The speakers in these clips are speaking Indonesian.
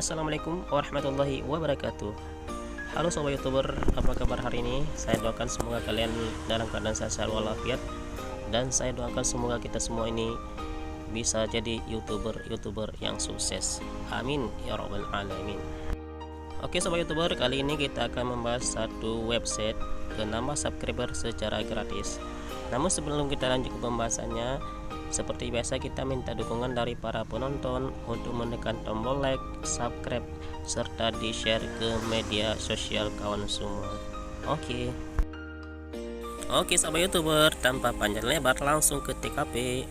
Assalamualaikum warahmatullahi wabarakatuh. Halo sobat youtuber, apa kabar hari ini? Saya doakan semoga kalian dalam keadaan sehat walafiat, dan saya doakan semoga kita semua ini bisa jadi youtuber yang sukses. Amin ya robbal alamin. Oke sobat youtuber, kali ini kita akan membahas satu website bernama subscriber secara gratis. Namun sebelum kita lanjut ke pembahasannya, seperti biasa kita minta dukungan dari para penonton untuk menekan tombol like, subscribe, serta di share ke media sosial kawan semua. Oke sobat youtuber, tanpa panjang lebar langsung ke TKP.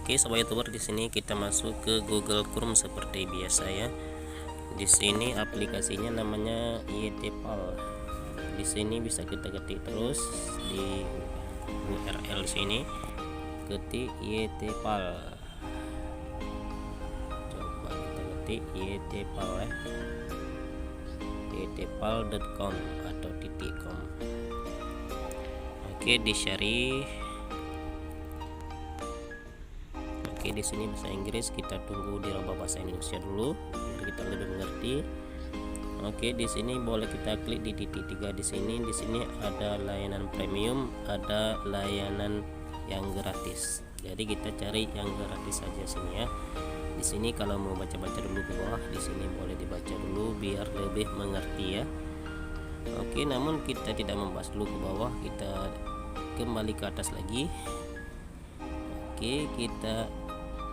Oke sobat youtuber, di sini kita masuk ke Google Chrome seperti biasa ya. Di sini aplikasinya namanya YTPAL. Di sini bisa kita ketik terus di URL sini, ketik YTPAL. Coba kita ketik YTPAL ya, ytpal.com atau .com. Oke, di share. Oke, di sini bahasa Inggris, kita tunggu dirubah bahasa Indonesia dulu biar kita lebih mengerti. Oke, di sini boleh kita klik di titik 3 di sini. Di sini ada layanan premium, ada layanan yang gratis. Jadi kita cari yang gratis saja sini ya. Di sini kalau mau baca-baca dulu ke bawah, di sini boleh dibaca dulu biar lebih mengerti ya. Oke, namun kita tidak membahas dulu ke bawah, kita kembali ke atas lagi. Oke, kita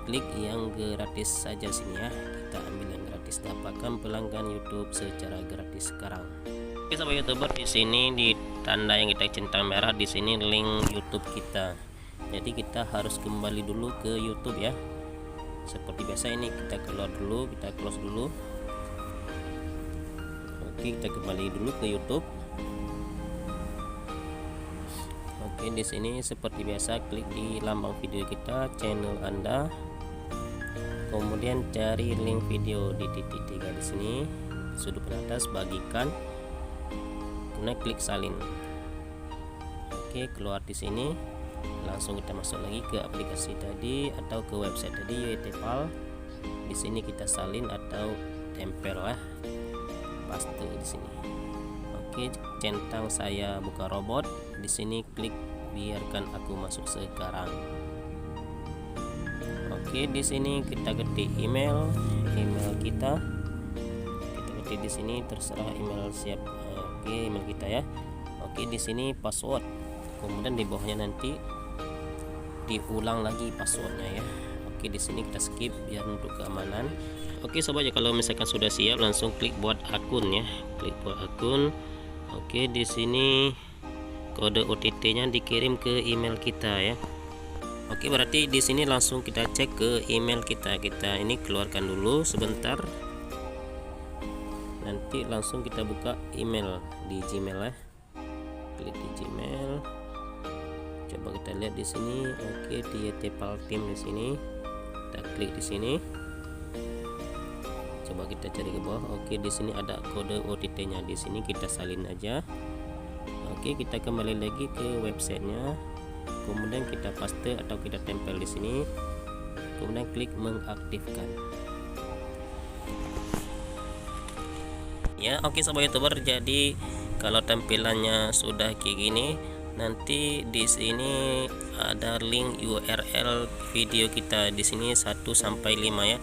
klik yang gratis saja sini ya. Kita ambil yang gratis, dapatkan pelanggan YouTube secara gratis sekarang. Oke sobat youtuber, di sini di tanda yang kita centang merah di sini link YouTube kita. Jadi kita harus kembali dulu ke YouTube ya. Seperti biasa ini kita keluar dulu, kita close dulu. Oke, kita kembali dulu ke YouTube. Oke, di sini seperti biasa klik di lambang video kita, channel Anda. Kemudian cari link video di titik 3 di sini, sudut atas, bagikan. Kemudian klik salin. Oke, keluar di sini. Langsung kita masuk lagi ke aplikasi tadi atau ke website tadi YTPAL. Di sini kita salin atau tempel lah, paste di sini. Oke, centang saya buka robot. Di sini klik biarkan aku masuk sekarang. Oke, di sini kita ketik email kita. Kita ketik di sini, terserah email siap. Oke, email kita ya. Oke, di sini password. Kemudian di bawahnya nanti diulang lagi passwordnya ya. Oke, di sini kita skip biar untuk keamanan. Oke sobat ya, kalau misalkan sudah siap langsung klik buat akun ya. Klik buat akun. Oke, di sini kode OTP-nya dikirim ke email kita ya. Oke, berarti di sini langsung kita cek ke email kita. Kita ini keluarkan dulu sebentar. Nanti langsung kita buka email di Gmail ya. Klik di Gmail. Coba kita lihat di sini. Oke, di YTPAL Team di sini. Kita klik di sini. Coba kita cari ke bawah. Oke, di sini ada kode OTP-nya. Di sini kita salin aja. Oke, kita kembali lagi ke websitenya. Kemudian kita paste atau kita tempel di sini. Kemudian klik mengaktifkan. Ya, oke sobat youtuber, jadi kalau tampilannya sudah kayak gini, nanti di sini ada link URL video kita di sini 1 sampai 5 ya.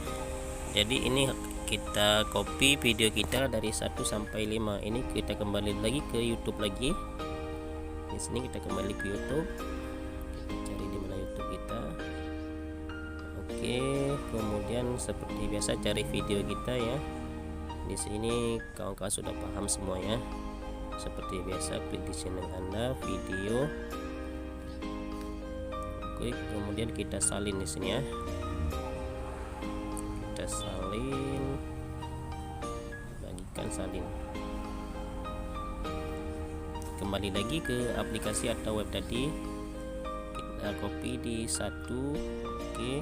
Jadi ini kita copy video kita dari 1 sampai 5. Ini kita kembali lagi ke YouTube lagi. Di sini kita kembali ke YouTube. Kita cari di mana YouTube kita. Oke, kemudian seperti biasa cari video kita ya. Di sini kawan-kawan sudah paham semua ya. Seperti biasa klik di channel Anda, video. Oke, kemudian kita salin di sini ya. Kita salin, bagikan salin. Kembali lagi ke aplikasi atau web tadi. Kita copy di 1. Oke,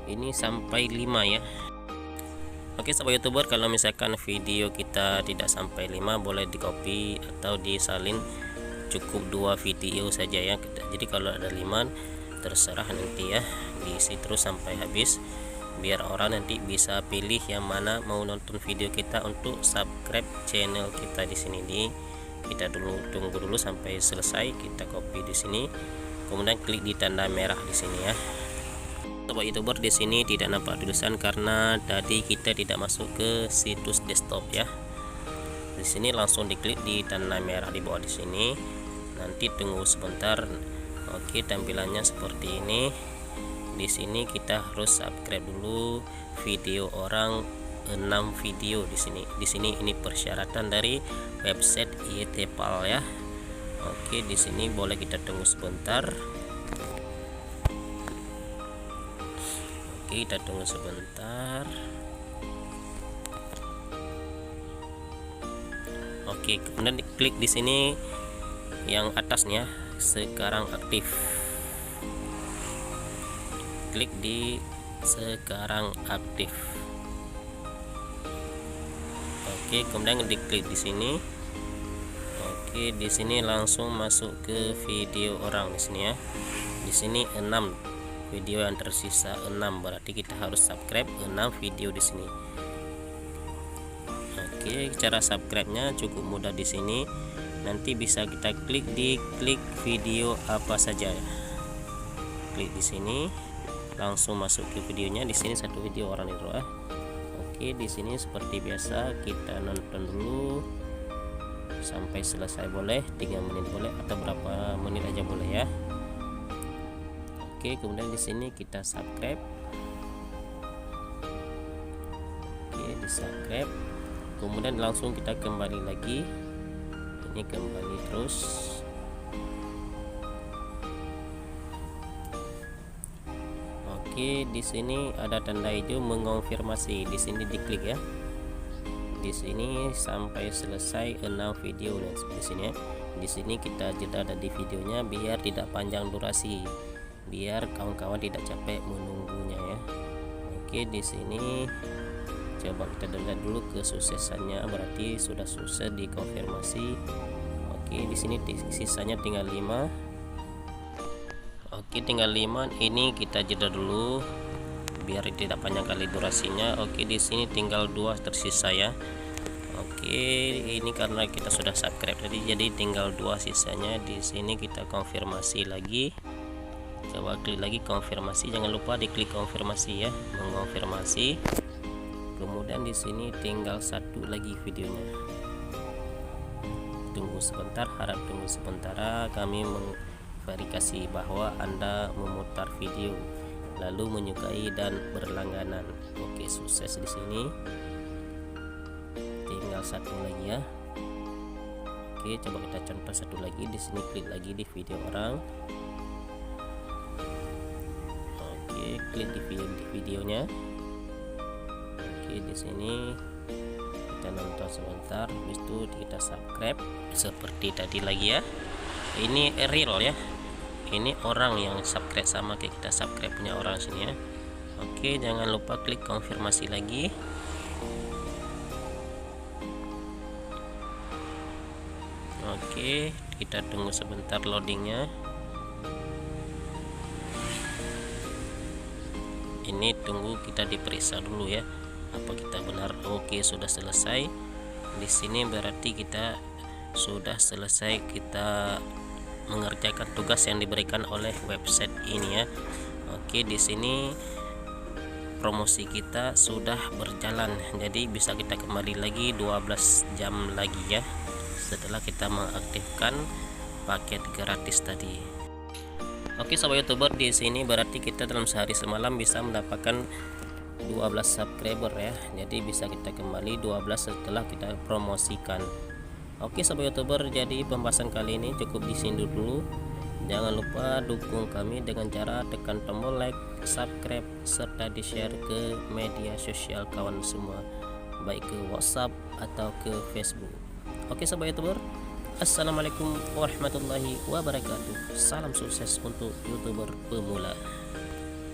ini sampai 5 ya. Oke sobat youtuber, kalau misalkan video kita tidak sampai 5 boleh di copy atau disalin, cukup 2 video saja ya. Jadi kalau ada 5 terserah nanti ya, diisi terus sampai habis. biar orang nanti bisa pilih yang mana mau nonton video kita untuk subscribe channel kita. Di sini kita tunggu dulu sampai selesai. Kita copy di sini, kemudian klik di tanda merah di sini ya. Sobat YouTuber, di sini tidak nampak tulisan karena tadi kita tidak masuk ke situs desktop ya. Di sini langsung diklik di tanda merah di bawah di sini. Nanti tunggu sebentar. Oke, tampilannya seperti ini. Di sini kita harus subscribe dulu video orang 6 video di sini. Di sini ini persyaratan dari website iTPAL ya. Oke, di sini boleh kita tunggu sebentar. Oke, kita tunggu sebentar. Oke, kemudian klik di sini yang atasnya sekarang aktif. Klik di sekarang aktif. Oke, kemudian diklik di sini. Oke, di sini langsung masuk ke video orang di sini ya. Di sini 6 video yang tersisa 6, berarti kita harus subscribe 6 video di sini. Oke, cara subscribe-nya cukup mudah di sini. Nanti bisa kita klik video apa saja. Klik di sini, langsung masuk ke videonya. Di sini satu video orang itu ya. Oke, di sini seperti biasa kita nonton dulu sampai selesai, boleh 3 menit boleh atau berapa menit aja boleh ya. Oke, kemudian di sini kita subscribe. Oke, di subscribe. Kemudian langsung kita kembali lagi. Ini kembali terus. Oke, di sini ada tanda hijau mengonfirmasi. Di sini diklik ya. Di sini sampai selesai 6 video di sini ya. Di sini kita jeda di videonya biar tidak panjang durasi, biar kawan-kawan tidak capek menunggunya ya. Oke, di sini coba kita lihat dulu kesuksesannya, berarti sudah sukses dikonfirmasi. Oke, di sini sisanya tinggal 5. Oke, tinggal 5. Ini kita jeda dulu biar tidak panjang kali durasinya. Oke, di sini tinggal 2 tersisa ya. Oke, ini karena kita sudah subscribe tadi, jadi tinggal 2 sisanya. Di sini kita konfirmasi lagi. Coba klik lagi konfirmasi, jangan lupa diklik konfirmasi ya, mengonfirmasi. Kemudian di sini tinggal 1 lagi videonya. Tunggu sebentar, harap tunggu sebentar. Kami memverifikasi bahwa Anda memutar video lalu menyukai dan berlangganan. Oke, sukses di sini. Tinggal 1 lagi ya. Oke, coba kita contoh 1 lagi. Di sini klik lagi di video orang. Oke, klik di videonya. Oke, di sini kita nonton sebentar, habis itu kita subscribe seperti tadi lagi ya. Ini real ya. Ini orang yang subscribe sama kayak kita subscribe punya orang sini ya. Oke, jangan lupa klik konfirmasi lagi. Oke, kita tunggu sebentar loadingnya. Ini tunggu kita diperiksa dulu ya, apa kita benar. Oke, sudah selesai. Di sini berarti kita sudah selesai, kita mengerjakan tugas yang diberikan oleh website ini ya. Oke, di sini promosi kita sudah berjalan, jadi bisa kita kembali lagi 12 jam lagi ya setelah kita mengaktifkan paket gratis tadi. Oke, sobat YouTuber, di sini berarti kita dalam sehari semalam bisa mendapatkan 12 subscriber ya. Jadi bisa kita kembali 12 setelah kita promosikan. Oke, sobat YouTuber, jadi pembahasan kali ini cukup di sini dulu. Jangan lupa dukung kami dengan cara tekan tombol like, subscribe, serta di-share ke media sosial kawan semua, baik ke WhatsApp atau ke Facebook. Oke, sobat YouTuber, assalamualaikum warahmatullahi wabarakatuh. Salam sukses untuk YouTuber pemula.